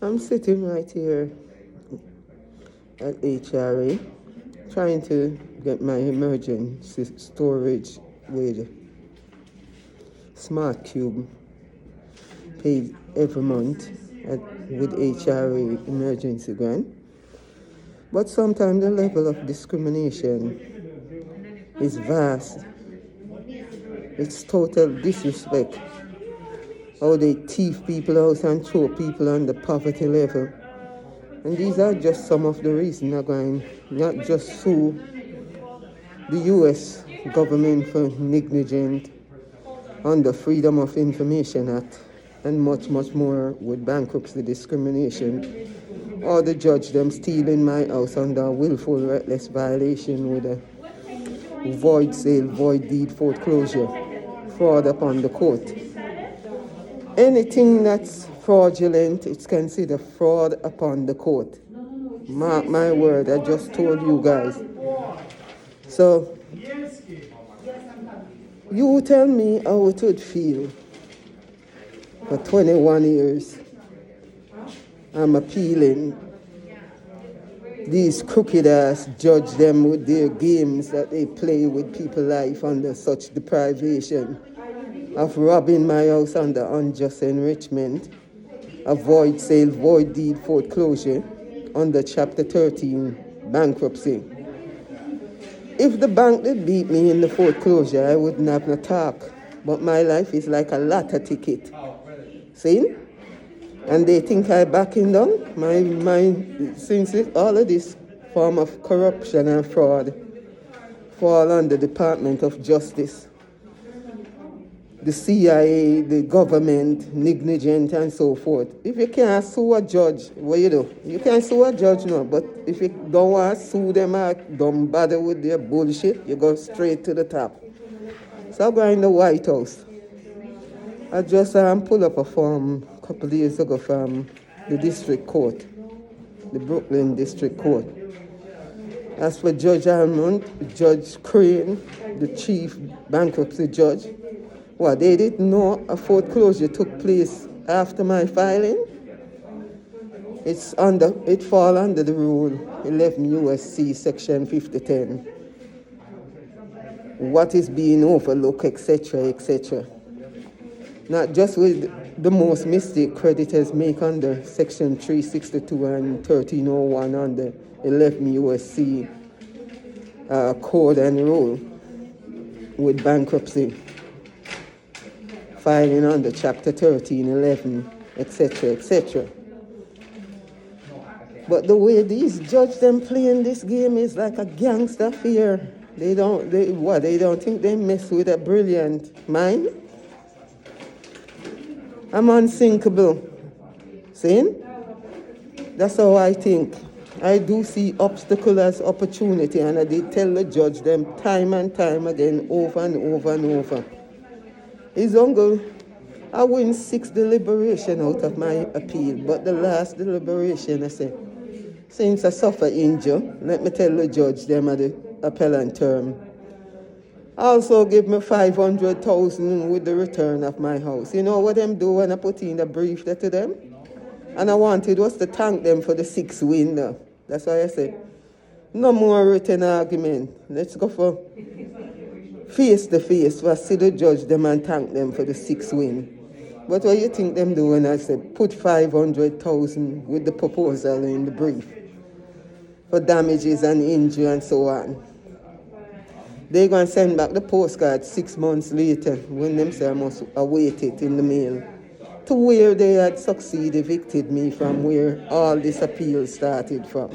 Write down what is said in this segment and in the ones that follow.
I'm sitting right here at HRA trying to get my emergency storage with Smart Cube paid every month with HRA emergency grant. But sometimes the level of discrimination is vast. It's total disrespect. How they thief people out and throw people on the poverty level. And these are just some of the reasons I'm going not just sue the U.S. government for negligent on the Freedom of Information Act and much, much more with bankruptcy discrimination, or the judge them stealing my house under willful reckless violation with a void sale, void deed foreclosure, fraud upon the court. Anything that's fraudulent, it's considered fraud upon the court. Mark my word, I just told you guys. So, you tell me how it would feel. For 21 years, I'm appealing. These crooked ass judge them with their games that they play with people's life under such deprivation, of robbing my house under unjust enrichment, of void sale, void deed foreclosure under Chapter 13 bankruptcy. If the bank did beat me in the foreclosure, I wouldn't have no talk. But my life is like a lottery ticket. See? And they think I backing down. Since all of this form of corruption and fraud fall under the Department of Justice, the CIA, the government, negligent and so forth. If you can't sue a judge, what you do? You can't sue a judge now, but if you don't want to sue them or don't bother with their bullshit, you go straight to the top. So I go in the White House. I just pull up a form a couple of years ago from the district court, the Brooklyn District Court. As for Judge Almond, Judge Crane, the chief bankruptcy judge, they didn't know a foreclosure took place after my filing? It fall under the rule 11 U.S.C. section 5010. What is being overlooked, etc., etc. Not just with the most mistake creditors make under section 362 and 1301 under 11 U.S.C. Code and rule with bankruptcy, filing under Chapter 13, 11, etc., etc. But the way these judges them playing this game is like a gangster affair. They don't think they mess with a brilliant mind? I'm unsinkable. See? That's how I think. I do see obstacle as opportunity, and I did tell the judge them time and time again, over and over and over. His uncle, I win 6 deliberation out of my appeal, but the last deliberation I said, since I suffer injury, let me tell the judge them at the appellant term. Also give me $500,000 with the return of my house. You know what them do when I put in the brief there to them? And I wanted was to thank them for the 6 win. That's why I said, no more written argument. Let's go for face to face, for see the judge them and thank them for the 6 win. But what you think them do when I said put $500,000 with the proposal in the brief for damages and injury and so on? They're going to send back the postcard 6 months later when them say I must await it in the mail to where they had evicted me from where all this appeal started from.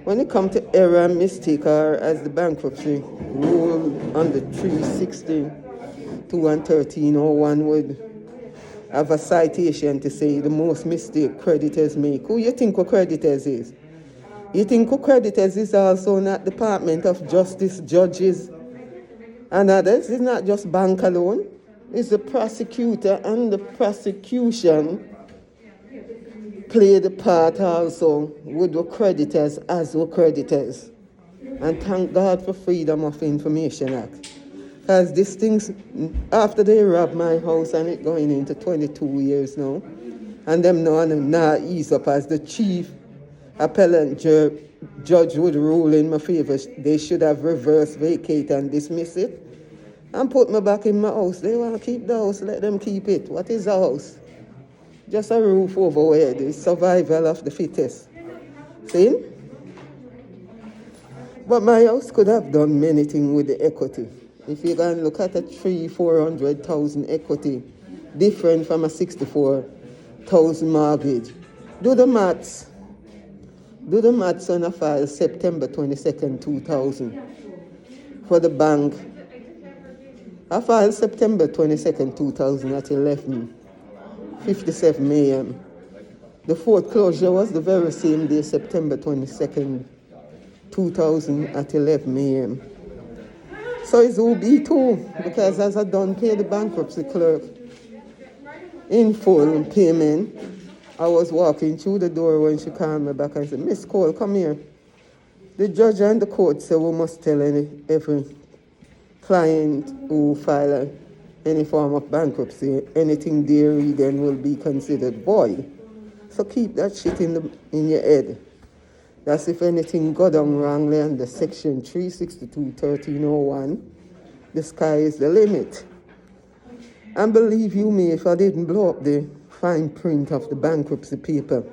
When it comes to error and mistake, or as the bankruptcy rule under 362 and 1301 would have a citation to say the most mistake creditors make. Who you think creditors is? You think creditors is also not Department of Justice judges and others? It's not just bank alone. It's the prosecutor and the prosecution play the part also with the creditors as the creditors. And thank God for Freedom of Information Act. Because these things, after they robbed my house and it going into 22 years now, and them now ease up as the chief appellant judge would rule in my favor. They should have reversed, vacate, and dismiss it and put me back in my house. They want to keep the house, let them keep it. What is a house? Just a roof over where the survival of the fittest. See? But my house could have done many things with the equity. If you can look at a 300,000-400,000 equity, different from a 64,000 mortgage. Do the maths. Do the maths on a file September 22nd, 2000 for the bank. I filed September 22nd, 2000 at 11:57 a.m. The foreclosure was the very same day, September 22nd, 2000 at 11 a.m. So it's OB2, because as I done pay the bankruptcy clerk in full payment, I was walking through the door when she called me back and said, "Miss Cole, come here. The judge and the court said we must tell every client who file any form of bankruptcy, anything there then will be considered void. So keep that shit in your head. That's if anything go down wrongly under section 362-1301, the sky is the limit." And believe you me, if I didn't blow up the fine print of the bankruptcy paper,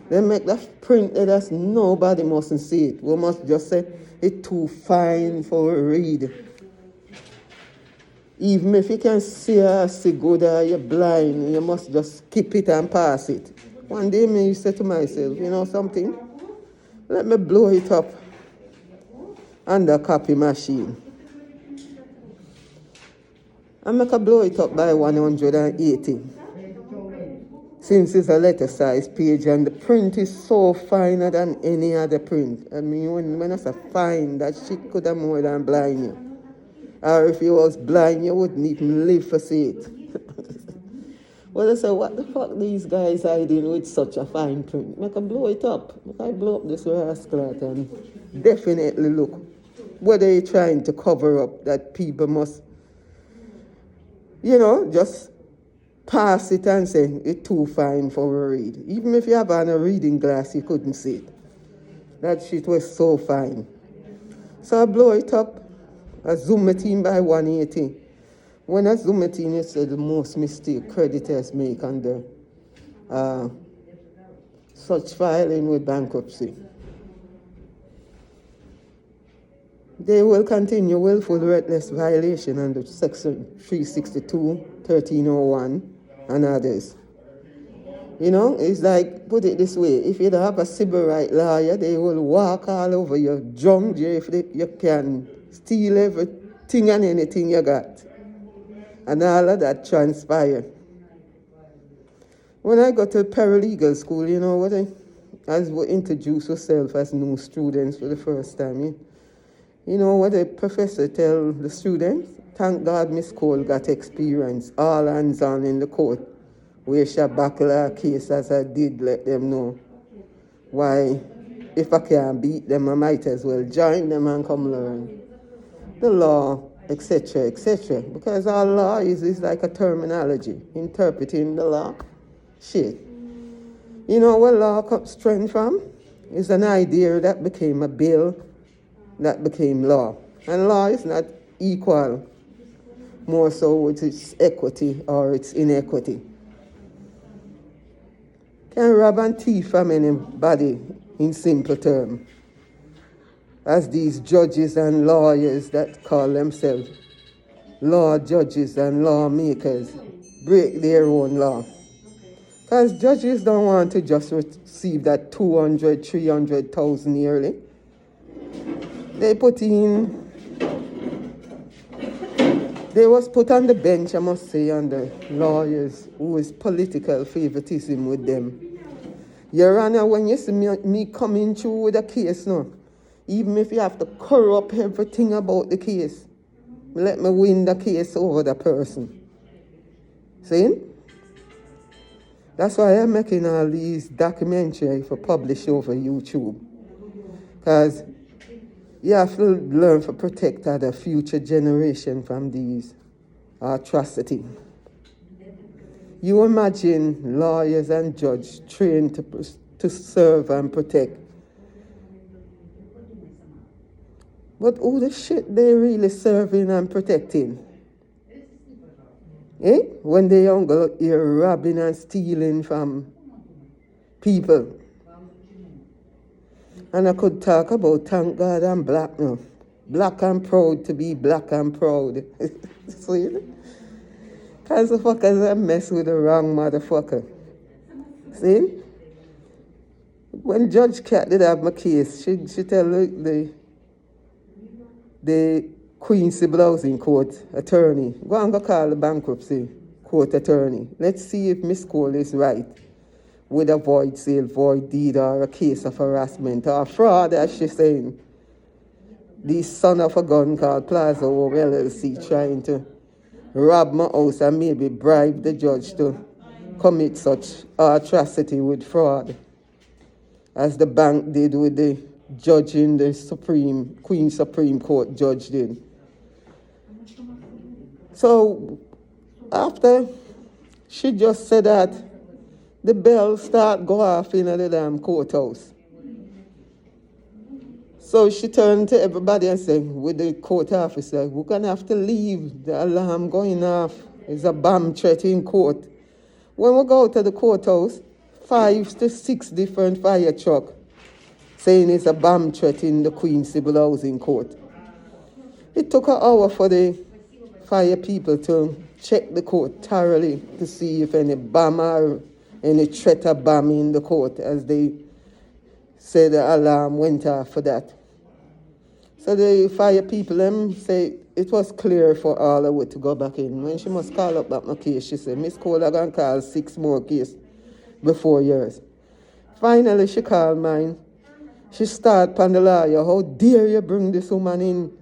they make that print that nobody mustn't see it. We must just say it's too fine for a read. Even if you can see good or you're blind, you must just skip it and pass it. One day me said to myself, you know something? Let me blow it up under a copy machine. And make a blow it up by 180. Since it's a letter size page and the print is so finer than any other print. I mean, when I say fine, that shit could have more than blind you. Or if you was blind, you wouldn't even live for see it. Well, I say, what the fuck these guys hiding with such a fine print? Make a blow it up. Make I blow up this rascal and definitely look. What are you trying to cover up that people must, just pass it and say it's too fine for a read. Even if you have on a reading glass, you couldn't see it. That shit was so fine. So I blow it up. I zoom it in by 180. When I zoom it in, it's the most mistake creditors make under such filing with bankruptcy. They will continue willful reckless violation under section 362-1301 and others. It's like, put it this way, if you don't have a civil right lawyer, they will walk all over your junk if you can steal everything and anything you got. And all of that transpired. When I got to paralegal school, as we introduce ourselves as new students for the first time, what the professor tell the students? Thank God Miss Cole got experience, all hands on in the court, where she buckle her case as I did let them know. Why, if I can't beat them, I might as well join them and come learn the law, etc., etc. Because all law is like a terminology, interpreting the law. Shit. You know where law comes strength from? It's an idea that became a bill that became law. And law is not equal, more so with its equity or its inequity. Can rob and thief from anybody in simple terms, as these judges and lawyers that call themselves law judges and lawmakers break their own law. Because judges don't want to just receive that 200, 300,000 yearly. They was put on the bench, I must say, under lawyers who is political favoritism with them. Your Honor, when you see me coming through with a case now, even if you have to corrupt everything about the case, let me win the case over the person. See? That's why I'm making all these documentaries for publish over YouTube. Because you have to learn to protect the future generation from these atrocities. You imagine lawyers and judges trained to serve and protect. But who the shit they really serving and protecting? Eh? When they don't go here robbing and stealing from people. And I could talk about thank God I'm black now. Black and proud to be black and proud. See? Because the fuckers are mess with the wrong motherfucker. See? When Judge Cat did have my case, she tell the Queen's Blousing Court attorney, go and go call the bankruptcy court attorney. Let's see if Miss Cole is right with a void sale, void deed, or a case of harassment or fraud, as she's saying. The son of a gun called Plaza Home LLC trying to rob my house and maybe bribe the judge to commit such atrocity with fraud, as the bank did with the judge in the Queen Supreme Court judge did. So after she just said that, the bell start go off in the damn courthouse. So she turned to everybody and said, with the court officer, we're going to have to leave. The alarm going off. There's a bomb threat in court. When we go to the courthouse, 5 to 6 different fire trucks saying it's a bomb threat in the Queen's Housing Court. It took an hour for the fire people to check the court thoroughly to see if any bomb or any threat of bomb in the court, as they said the alarm went off for that. So the fire people them say it was clear for all of it to go back in. When she must call up back my case, she said, Miss Cole, I'm going to call 6 more cases before yours. Finally, she called mine. She started upon the lawyer, how dare you bring this woman in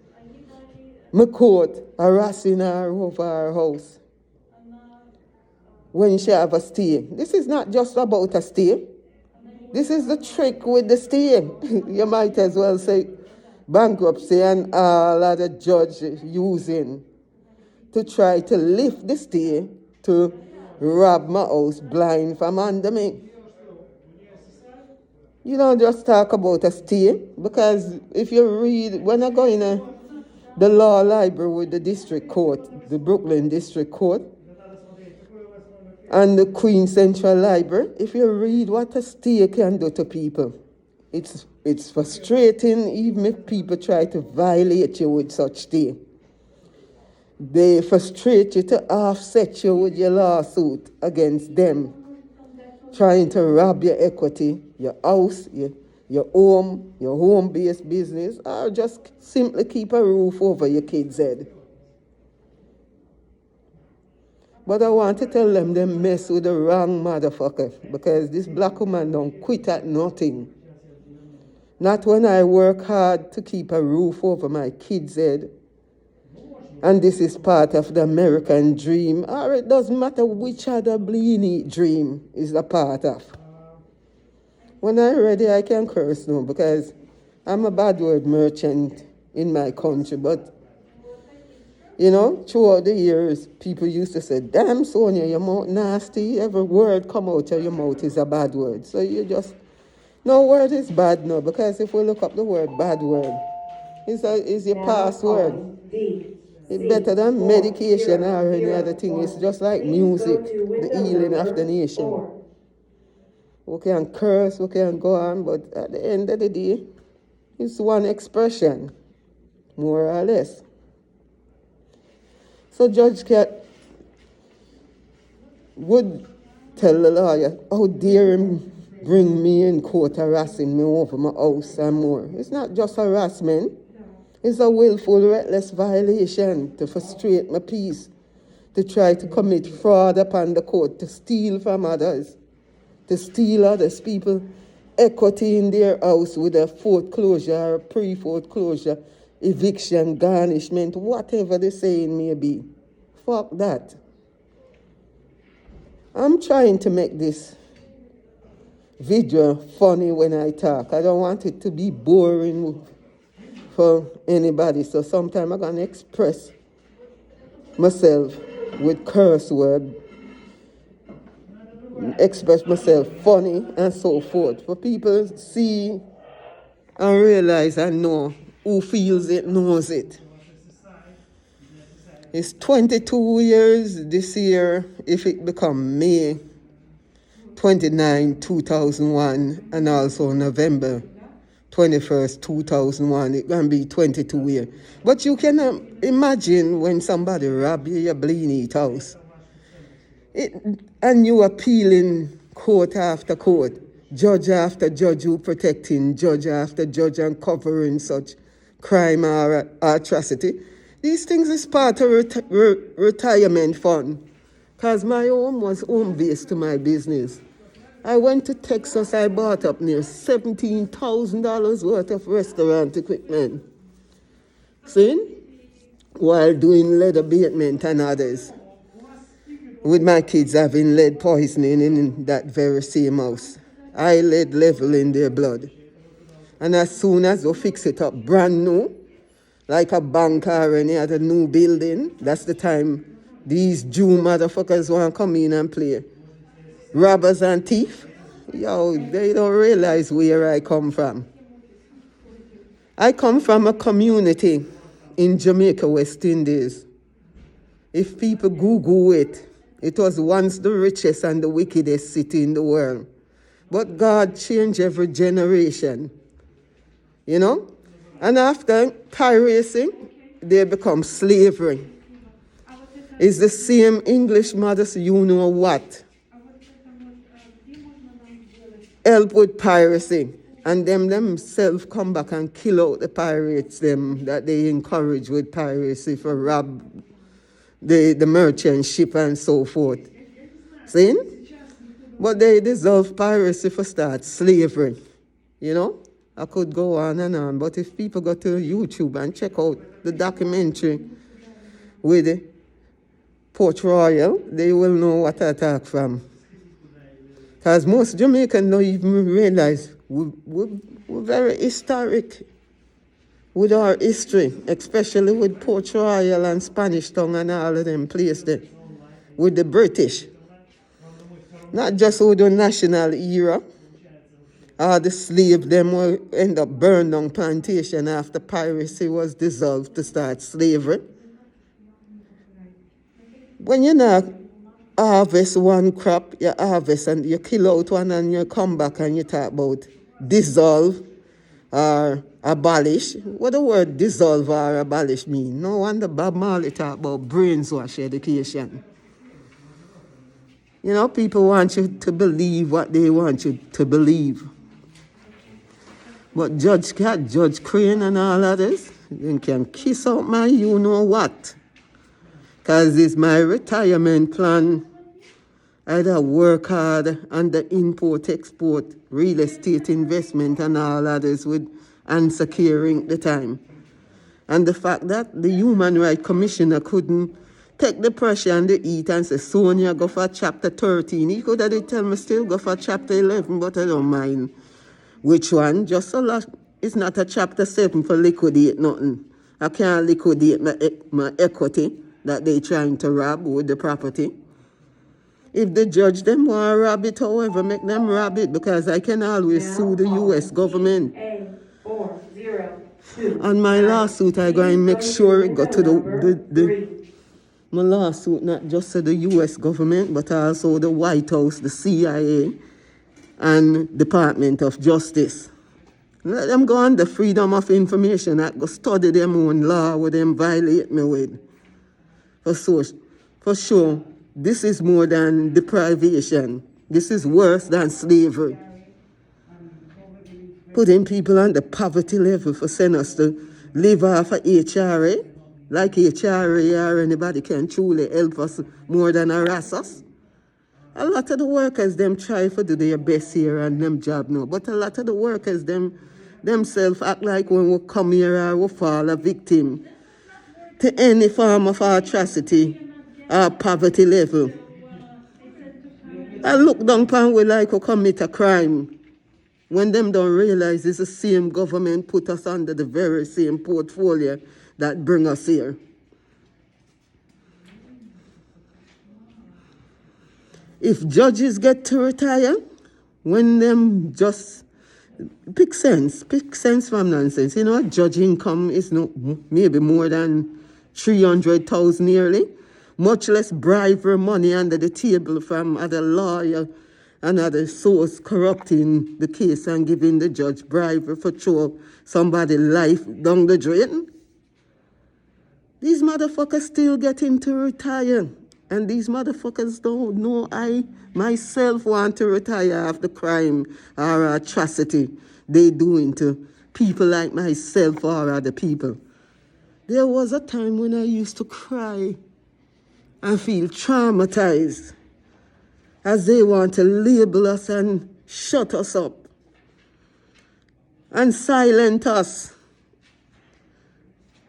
my court, harassing her over her house when she have a stay. This is not just about a stay. This is the trick with the stay. You might as well say bankruptcy and all other judge using to try to lift the stay to rob my house blind from under me. You don't just talk about a stay, because if you read, when I go in the law library with the district court, the Brooklyn District Court, and the Queen Central Library, if you read what a stay can do to people, it's frustrating even if people try to violate you with such stay. They frustrate you to offset you with your lawsuit against them, trying to rob your equity, your house, your home, your home-based business, or just simply keep a roof over your kids' head. But I want to tell them they mess with the wrong motherfucker, because this black woman don't quit at nothing. Not when I work hard to keep a roof over my kids' head. And this is part of the American dream, or it doesn't matter which other bleeny dream is a part of. When I'm ready, I can curse now, because I'm a bad word merchant in my country. But, you know, throughout the years, people used to say, damn, Sonia, your mouth nasty. Every word come out of your mouth is a bad word. So you just, no word is bad now, because if we look up the word bad word, it's your password. It's better than medication or any other thing. It's just like music, the healing of the nation. We can curse, we can go on, but at the end of the day, it's one expression, more or less. So Judge Cat would tell the lawyer, how dare him bring me in court harassing me over my house and more. It's not just harassment. It's a willful, reckless violation to frustrate my peace, to try to commit fraud upon the court, to steal from others, to steal others' people equity in their house with a foreclosure or pre-foreclosure, eviction, garnishment, whatever the saying may be. Fuck that. I'm trying to make this video funny when I talk. I don't want it to be boring for anybody, so sometimes I'm going to express myself with curse word, express myself funny and so forth. For people see and realize and know who feels it knows it. It's 22 years this year if it become May 29, 2001 and also November 21st, 2001. It can be 22 years. But you can imagine when somebody rob you, your bleeding house. And you appealing court after court, judge after judge who protecting, judge after judge and covering such crime or atrocity. These things is part of retirement fund. Because my home was home base to my business. I went to Texas, I bought up near $17,000 worth of restaurant equipment. See? While doing lead abatement and others. With my kids having lead poisoning in that very same house. High lead level in their blood. And as soon as you fix it up brand new, like a bank or any other new building, that's the time these Jew motherfuckers want to come in and play. Robbers and thieves, yo, they don't realize where I come from. I come from a community in Jamaica, West Indies. If people Google it, it was once the richest and the wickedest city in the world. But God changed every generation, you know? And after piracy, they become slavery. It's the same English mothers, you know what? Help with piracy. And them themselves come back and kill out the pirates them that they encourage with piracy for rob the merchant ship and so forth. See? But they dissolve piracy for start slavery. You know? I could go on and on, but if people go to YouTube and check out the documentary with Port Royal, they will know what I talk from. Because most Jamaicans don't even realize we're very historic with our history, especially with Port Royal and Spanish Town and all of them places there, with the British. Not just with the national era. The slave them will end up burned on plantation after piracy was dissolved to start slavery. When you not harvest one crop, you harvest and you kill out one and you come back and you talk about dissolve or abolish. What the word dissolve or abolish mean? No wonder Bob Marley talk about brainwash education. You know, people want you to believe what they want you to believe. But Judge Cat, Judge Crane and all others, they can kiss out my you know what. Because it's my retirement plan. Either work hard under import, export, real estate investment and all others and securing the time. And the fact that the Human Rights Commissioner couldn't take the pressure and the heat and say, Sonia, go for chapter 13. He could have tell me still go for chapter 11, but I don't mind. Which one? Just a lot. It's not a chapter 7 for liquidate nothing. I can't liquidate my equity that they trying to rob with the property. If the judge them want to rob it, however, make them rob it because I can always sue the U.S. government. On my lawsuit, I go and make sure it go to my lawsuit, not just to the U.S. government, but also the White House, the CIA, and Department of Justice. Let them go on the Freedom of Information Act, go study them own law what them violate me with. For sure, this is more than deprivation. This is worse than slavery. Putting people on the poverty level for sending us to live off of HRA, like HRA or anybody can truly help us more than harass us. A lot of the workers, them try to do their best here and them job now. But a lot of the workers, themselves act like when we come here or we fall a victim to any form of atrocity or poverty level. I look down upon we like we commit a crime when them don't realize it's the same government put us under the very same portfolio that bring us here. If judges get to retire, when them just pick sense from nonsense. You know, a judge income is no maybe more than 300,000 yearly, much less bribery money under the table from other lawyer and other source corrupting the case and giving the judge bribery for throw somebody's life down the drain. These motherfuckers still getting to retire. And these motherfuckers don't know I myself want to retire after crime or atrocity they doing to people like myself or other people. There was a time when I used to cry and feel traumatized as they want to label us and shut us up and silent us.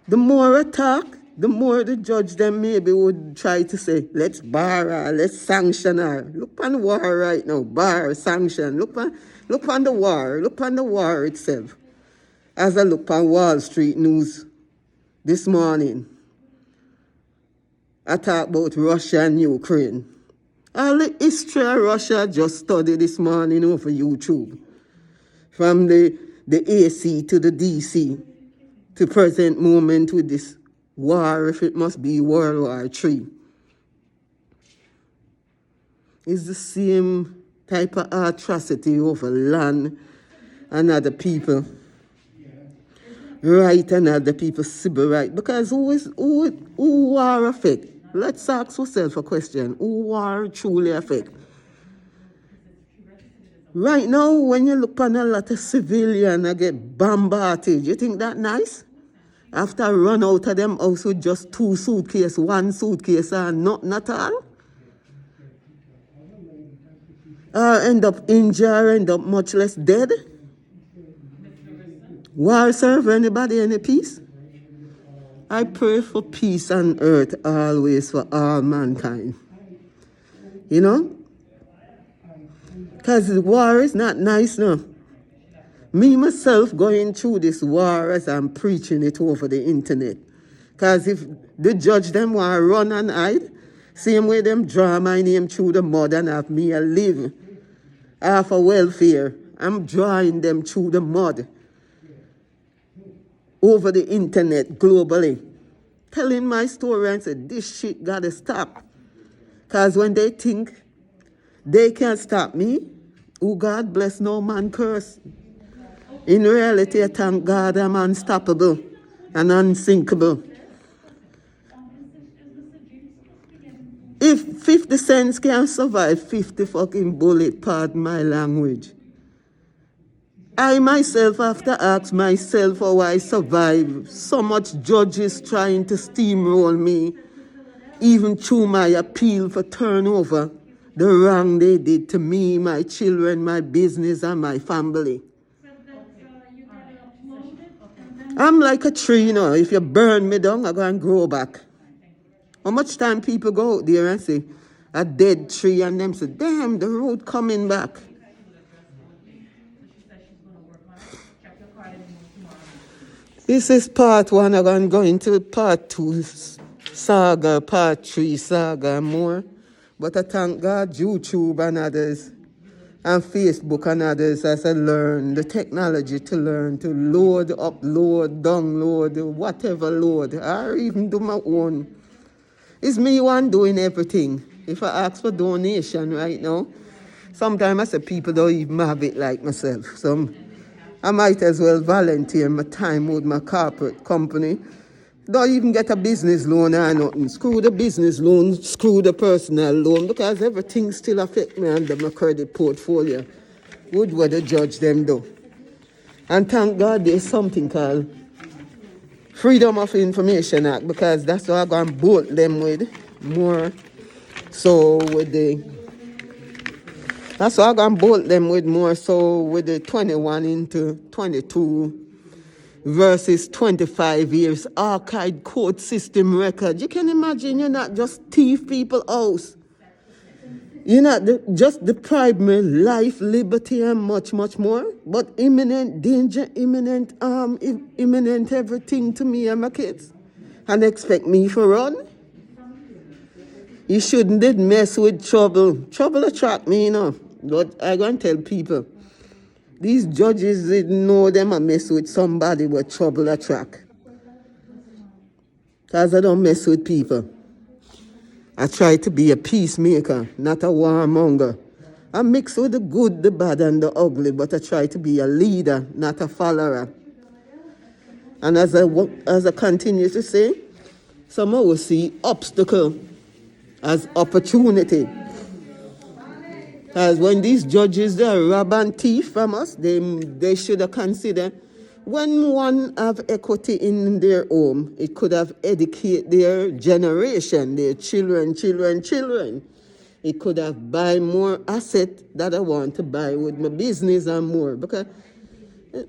The more I talk, the more the judge them maybe would try to say, let's bar her, let's sanction her. Look on the war right now, bar, sanction. Look on the war itself. As I look on Wall Street News this morning, I talk about Russia and Ukraine. All the history of Russia just studied this morning over YouTube. From the AC to the DC to present moment with this war, if it must be World War III. It's the same type of atrocity over land and other people. Right and other people civil right. Because who war affect? Let's ask ourselves a question. Who war truly affect? Right now, when you look on a lot of civilians and get bombarded, you think that nice? After I run out of them house with just 2 suitcases, 1 suitcase, and nothing at all? Or end up injured, or end up much less dead? War serve anybody any peace? I pray for peace on earth always for all mankind. You know? Because the war is not nice now. Me, myself, going through this war as I'm preaching it over the internet. Because if the judge them want to run and hide, same way them draw my name through the mud and have me a live, half a welfare, I'm drawing them through the mud over the internet globally. Telling my story and say, this shit gotta stop. Because when they think they can't stop me, oh God bless, no man curse. In reality, I thank God I'm unstoppable and unsinkable. If 50 cents can survive 50 fucking bullet, pardon my language, I myself have to ask myself how I survive so much judges trying to steamroll me, even through my appeal for turnover, the wrong they did to me, my children, my business, and my family. I'm like a tree, you know. If you burn me down, I go and grow back. How much time people go out there and say, a dead tree, and them say, damn, the road coming back. This is part 1. I'm going to go into part 2 saga, part 3 saga, and more. But I thank God, YouTube and others, and Facebook and others, as I learn the technology to learn to load, upload, download, whatever load, or even do my own. It's me one doing everything. If I ask for donation right now, sometimes I say people don't even have it like myself. So I might as well volunteer my time with my corporate company. Don't even get a business loan or nothing. Screw the business loan, screw the personal loan, because everything still affects me under my credit portfolio. Would what the judge them do. And thank God there's something called Freedom of Information Act, because that's what I'm going to bolt them with more. So with the, that's what I'm going to bolt them with more. So with the 21 into 22 versus 25 years archived court system record. You can imagine you're not just thief people's house. You're not just deprive me life, liberty, and much, much more, but imminent danger, imminent harm, imminent everything to me and my kids, and expect me to run? You shouldn't did mess with trouble. Trouble attract me, you know. But I gonna tell people, these judges didn't know them a mess with somebody with trouble attract. Because I don't mess with people. I try to be a peacemaker, not a warmonger. I mix with the good, the bad, and the ugly, but I try to be a leader, not a follower. And as I continue to say, some will see obstacle as opportunity. Because when these judges, they rob and thief from us, they should have considered when one have equity in their home, it could have educated their generation, their children. It could have buy more asset that I want to buy with my business and more. Because,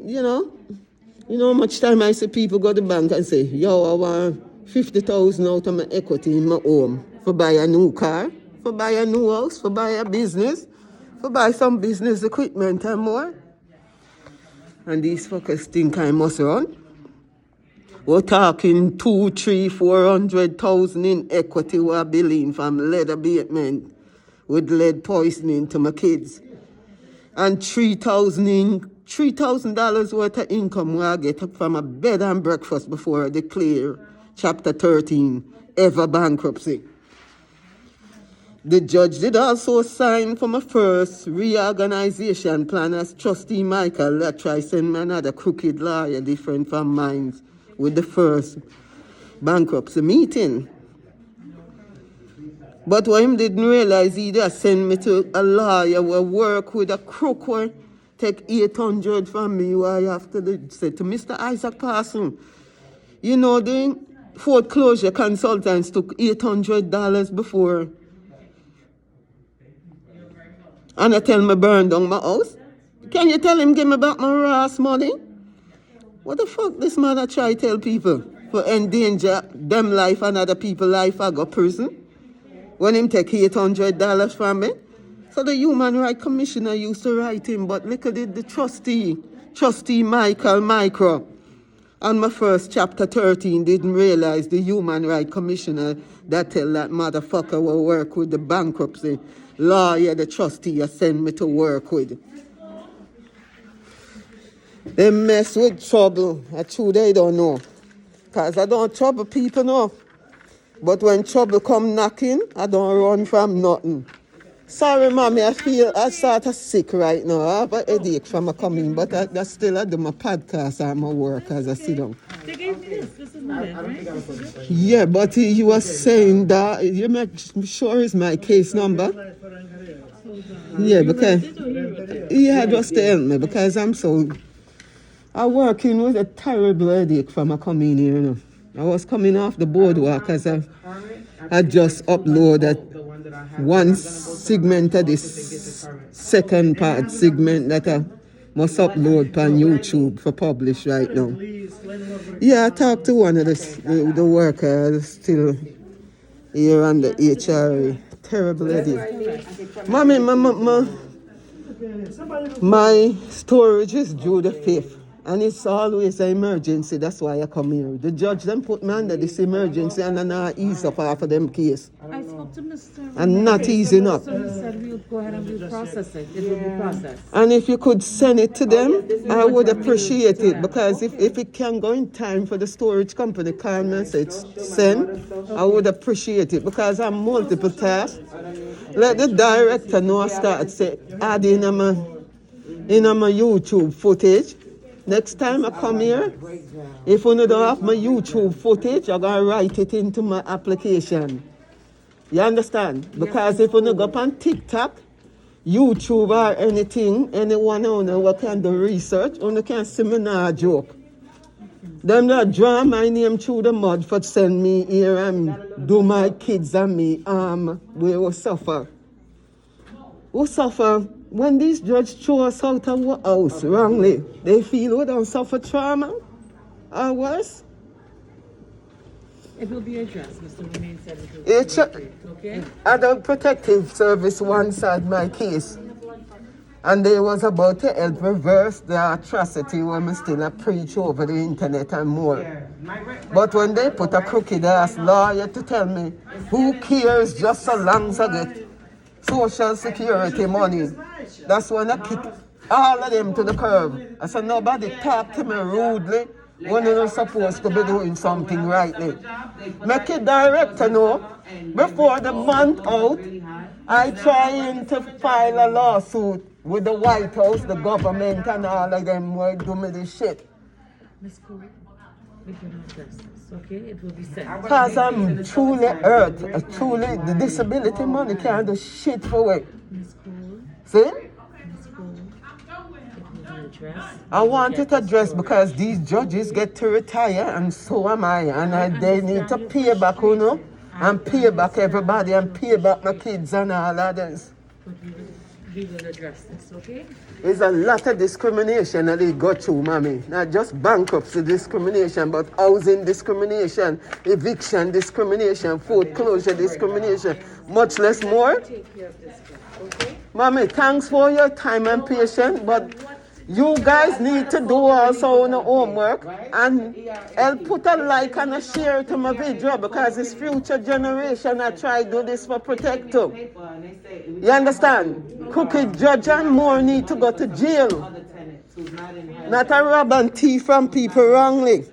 you know how much time I see people go to the bank and say, yo, I want 50,000 out of my equity in my home for buy a new car, for buy a new house, for buy a business, for buy some business equipment and more. And these fuckers think I must run. We're talking 200,000, 300,000, 400,000 in equity we're billing from lead abatement with lead poisoning to my kids. And $3,000 worth of income where I get from a bed and breakfast before I declare Chapter 13, ever bankruptcy. The judge did also sign for my first reorganization plan as Trustee Michael that tried to send me another crooked lawyer different from mine with the first bankruptcy meeting. But what him didn't realize, he just sent me to a lawyer who work with a crook who take 800 from me who I have to say to Mr. Isaac Parson, you know the foreclosure consultants took $800 before. And I tell me burn down my house. Can you tell him give me back my rass money? What the fuck this man I try to tell people? For endanger them life and other people's life I go prison? When him take $800 from me? So the Human Rights Commissioner used to write him, but look at it, the Trustee Michael Micro. On my first Chapter 13 didn't realize the Human Rights Commissioner that tell that motherfucker will work with the bankruptcy lawyer, the trustee, send me to work with. They mess with trouble. That's true, they don't know. Because I don't trouble people, no. But when trouble come knocking, I don't run from nothing. Sorry, mommy, I sort of sick right now. I have a headache from my coming, but I still do my podcast and my work as I sit down. They gave me this. This is not it, right? Yeah, but he was saying that, you're not sure is my case number? Yeah, because he had just to help me because I'm working with a terrible headache from my coming here, you know. I was coming off the boardwalk as I just uploaded one segment of this second part segment that I must upload on YouTube for publish right now. Yeah, I talked to one of the workers still here on the HRA. Terrible headache. Mommy, my storage is due the 5th. And it's always an emergency, that's why I come here. The judge then put me under this emergency and then I ease up half of them case. I spoke to Mr. And not easing up. So he said we would go ahead and we would process it. It would be processed. And if you could send it to them, I would appreciate it. Because if it can go in time for the storage company, call me and say send, I would appreciate it. Because I'm multiple tasks. Let the director know I start adding in my YouTube footage. Next time I come here, if you don't have my YouTube footage, I'm going to write it into my application. You understand? Because if you don't go up on TikTok, YouTube or anything, anyone who can do research, you can see me now joke. Them that draw my name through the mud for send me here and do my kids and me we will suffer. Who suffer? When these judges throw us out of our house wrongly, they feel we don't suffer trauma or worse. It will be addressed, Mr. Remain said it will be okay? Adult Protective Service one side my case. And they was about to help reverse the atrocity when we still a preach over the internet and more. But when they put a crooked ass lawyer to tell me, who cares just so long as I get social security money, that's when I kick all of them to the curb. I said, nobody talk to me rudely when you're supposed to be doing something rightly. Make a director know, before the month out, I trying to file a lawsuit with the White House, the government, and all of them who do me this shit. Miss Cole, we can address this, okay? It will be sent. Because I'm truly hurt. Truly, the disability money can't do shit for it. Miss Cole, See? Miss Cole, it will be addressed. I want it addressed because these judges get to retire and so am I. And they need to pay back, you know, and pay back everybody and pay back my kids and all others. But we will address this, okay? There's a lot of discrimination that they go through, mommy. Not just bankruptcy discrimination, but housing discrimination, eviction discrimination, foreclosure discrimination, much less more. Take care of this, okay? Mommy, thanks for your time and patience, but you guys need to do also your homework and help put a like and a share to my video because it's future generation I try to do this for protect too. You understand? Crooked judge and more need to go to jail. Not a rob and thief from people wrongly.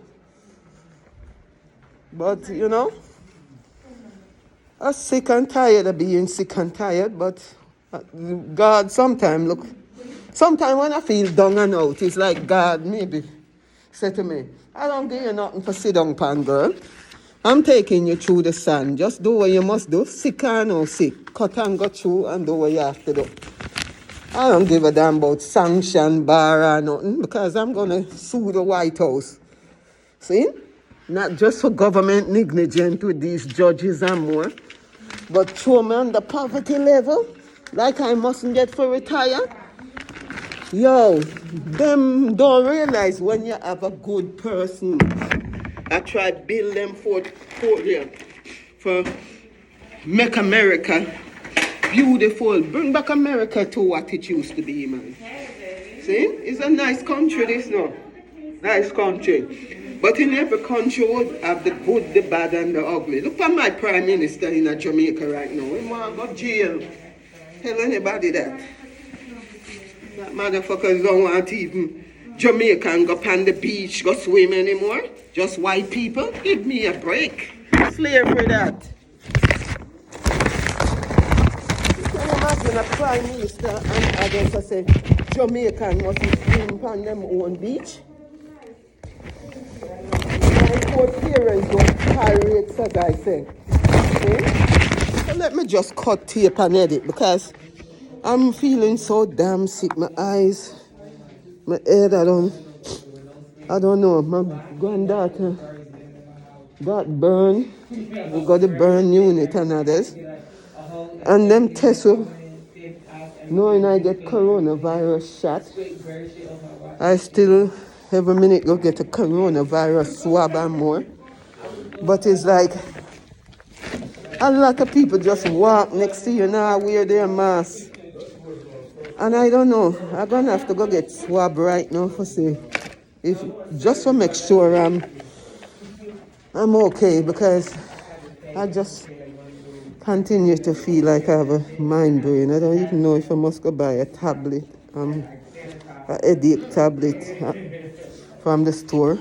But you know, I'm sick and tired of being sick and tired, but God sometimes look. Sometimes when I feel down and out, it's like God maybe said to me, I don't give you nothing for sit down, pan girl. I'm taking you through the sun. Just do what you must do. Sick or no sick. Cut and go through and do what you have to do. I don't give a damn about sanction, bar or nothing because I'm going to sue the White House. See? Not just for government negligence with these judges and more, but throw me on the poverty level like I mustn't get for retire. Yo, them don't realize when you have a good person. I try to build them portfolio for make America beautiful. Bring back America to what it used to be, man. See? It's a nice country, this now. Nice country. But in every country would have the good, the bad, and the ugly. Look at my prime minister in Jamaica right now. He want to go to jail. Tell anybody that. That motherfuckers don't want even Jamaican go on the beach, go swim anymore. Just white people. Give me a break. Slavery that. You can imagine a prime minister and others say Jamaican must swim on them own beach. My poor parents don't pirates, as I say. Okay? So let me just cut tape and edit because I'm feeling so damn sick. My eyes, my head, I don't know. My granddaughter got burned. We got the burn unit and others. And them tests, knowing I get coronavirus shot, I still every minute go get a coronavirus swab and more. But it's like a lot of people just walk next to you now, wear their masks. And I don't know, I'm gonna have to go get swab right now for say, if just to make sure I'm okay because I just continue to feel like I have a mind brain. I don't even know if I must go buy a tablet, a headache tablet from the store.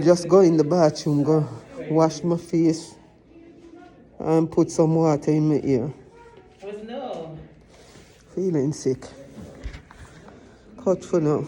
Just go in the bathroom, go wash my face and put some water in my ear. Feeling sick. Cut for now.